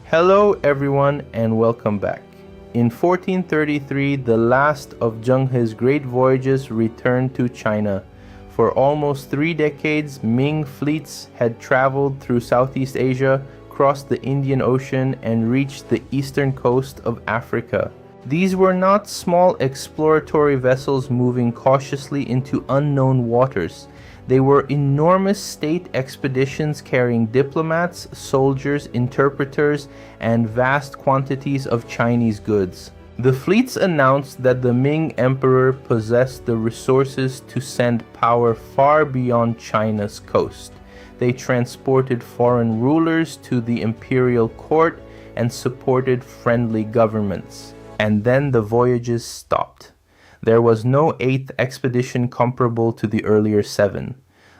Hello everyone and welcome back. In 1433, the last of Zheng He's great voyages returned to China. For almost 3 decades, Ming fleets had traveled through Southeast Asia, crossed the Indian Ocean, and reached the eastern coast of Africa. These were not small exploratory vessels moving cautiously into unknown waters. They were enormous state expeditions carrying diplomats, soldiers, interpreters, and vast quantities of Chinese goods. The fleets announced that the Ming Emperor possessed the resources to send power far beyond China's coast. They transported foreign rulers to the imperial court and supported friendly governments. And then the voyages stopped. There was no 8th expedition comparable to the earlier 7.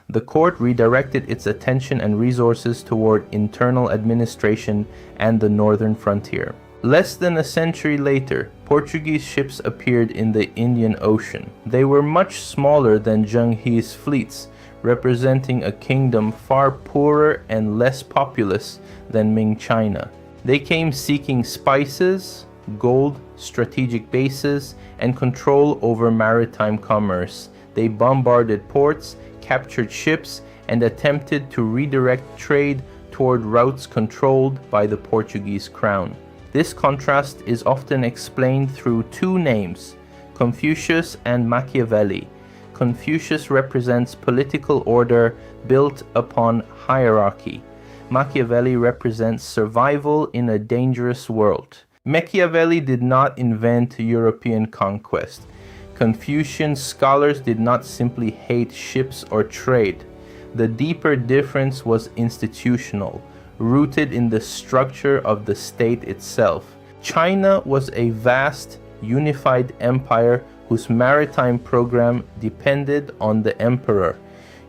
The court redirected its attention and resources toward internal administration and the northern frontier. Less than a century later, Portuguese ships appeared in the Indian Ocean. They were much smaller than Zheng He's fleets, representing a kingdom far poorer and less populous than Ming China. They came seeking spices, gold, strategic bases, and control over maritime commerce. They bombarded ports, captured ships, and attempted to redirect trade toward routes controlled by the Portuguese crown. This contrast is often explained through 2 names, Confucius and Machiavelli. Confucius represents political order built upon hierarchy. Machiavelli represents survival in a dangerous world. Machiavelli did not invent European conquest. Confucian scholars did not simply hate ships or trade. The deeper difference was institutional, rooted in the structure of the state itself. China was a vast, unified empire whose maritime program depended on the emperor.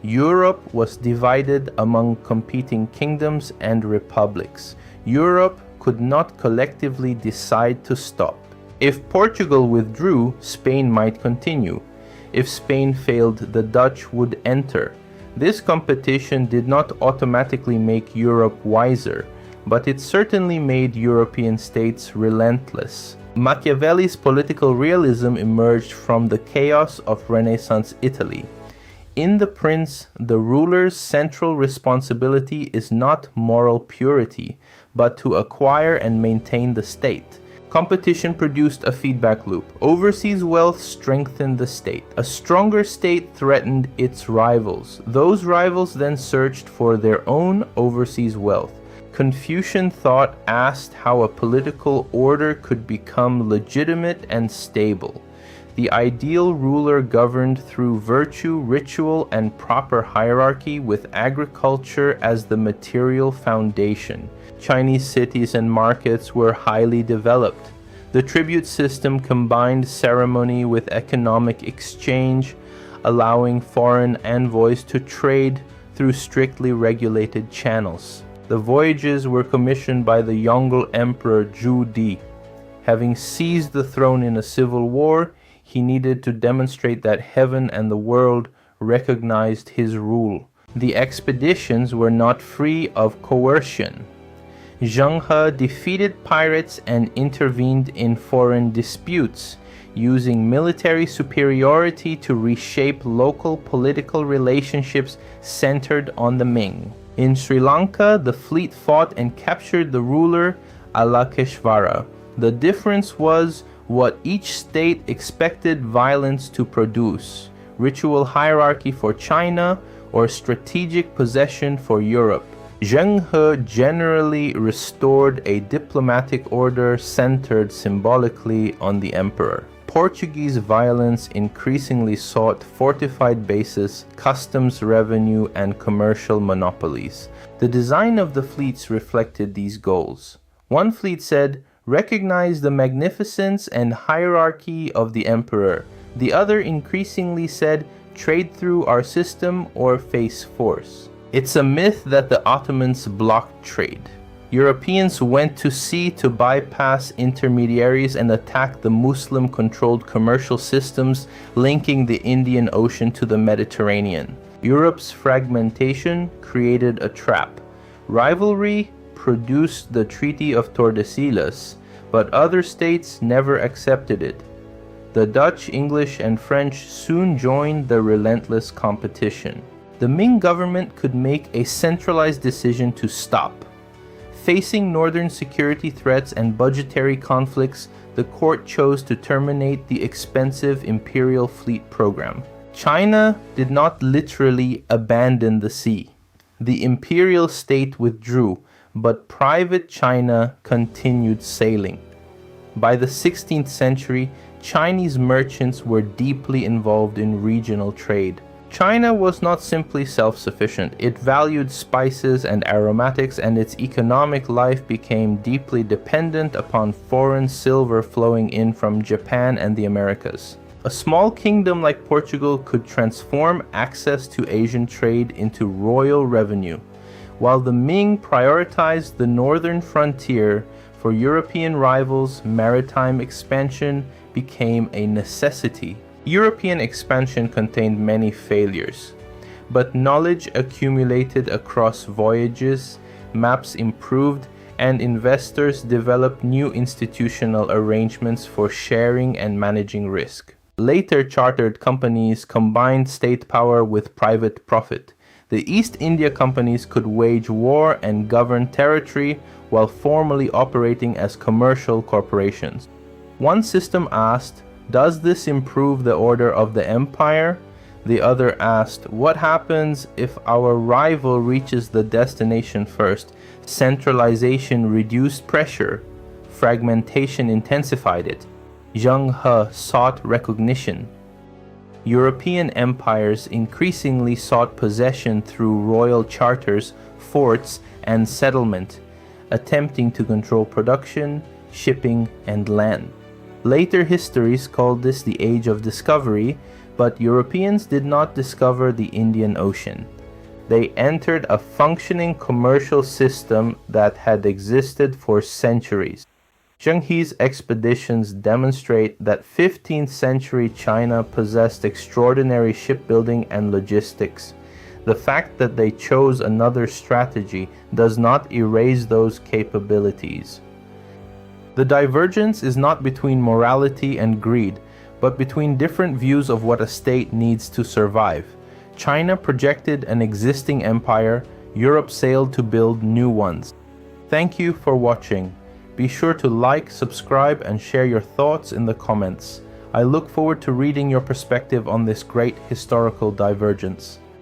Europe was divided among competing kingdoms and republics. Europe could not collectively decide to stop. If Portugal withdrew, Spain might continue. If Spain failed, the Dutch would enter. This competition did not automatically make Europe wiser, but it certainly made European states relentless. Machiavelli's political realism emerged from the chaos of Renaissance Italy. In The Prince, the ruler's central responsibility is not moral purity, but to acquire and maintain the state. Competition produced a feedback loop. Overseas wealth strengthened the state. A stronger state threatened its rivals. Those rivals then searched for their own overseas wealth. Confucian thought asked how a political order could become legitimate and stable. The ideal ruler governed through virtue, ritual, and proper hierarchy, with agriculture as the material foundation. Chinese cities and markets were highly developed. The tribute system combined ceremony with economic exchange, allowing foreign envoys to trade through strictly regulated channels. The voyages were commissioned by the Yongle Emperor Zhu Di. Having seized the throne in a civil war, he needed to demonstrate that heaven and the world recognized his rule. The expeditions were not free of coercion. Zheng He defeated pirates and intervened in foreign disputes, using military superiority to reshape local political relationships centered on the Ming. In Sri Lanka, the fleet fought and captured the ruler Alakeshvara. The difference was what each state expected violence to produce: ritual hierarchy for China or strategic possession for Europe. Zheng He generally restored a diplomatic order centered symbolically on the emperor. Portuguese violence increasingly sought fortified bases, customs revenue, and commercial monopolies. The design of the fleets reflected these goals. One fleet said, "Recognize the magnificence and hierarchy of the emperor." The other increasingly said, "Trade through our system or face force." It's a myth that the Ottomans blocked trade. Europeans went to sea to bypass intermediaries and attack the Muslim-controlled commercial systems linking the Indian Ocean to the Mediterranean. Europe's fragmentation created a trap. Rivalry produced the Treaty of Tordesillas, but other states never accepted it. The Dutch, English, and French soon joined the relentless competition. The Ming government could make a centralized decision to stop. Facing northern security threats and budgetary conflicts, the court chose to terminate the expensive imperial fleet program. China did not literally abandon the sea. The imperial state withdrew, but private China continued sailing. By the 16th century, Chinese merchants were deeply involved in regional trade. China was not simply self-sufficient. It valued spices and aromatics, and its economic life became deeply dependent upon foreign silver flowing in from Japan and the Americas. A small kingdom like Portugal could transform access to Asian trade into royal revenue, while the Ming prioritized the northern frontier. For European rivals, maritime expansion became a necessity. European expansion contained many failures, but knowledge accumulated across voyages, maps improved, and investors developed new institutional arrangements for sharing and managing risk. Later chartered companies combined state power with private profit. The East India companies could wage war and govern territory while formally operating as commercial corporations. One system asked, "Does this improve the order of the empire?" The other asked, "What happens if our rival reaches the destination first?" Centralization reduced pressure. Fragmentation intensified it. Zheng He sought recognition. European empires increasingly sought possession through royal charters, forts, and settlement, attempting to control production, shipping, and land. Later histories called this the Age of Discovery, but Europeans did not discover the Indian Ocean. They entered a functioning commercial system that had existed for centuries. Zheng He's expeditions demonstrate that 15th century China possessed extraordinary shipbuilding and logistics. The fact that they chose another strategy does not erase those capabilities. The divergence is not between morality and greed, but between different views of what a state needs to survive. China projected an existing empire, Europe sailed to build new ones. Thank you for watching. Be sure to like, subscribe, and share your thoughts in the comments. I look forward to reading your perspective on this great historical divergence.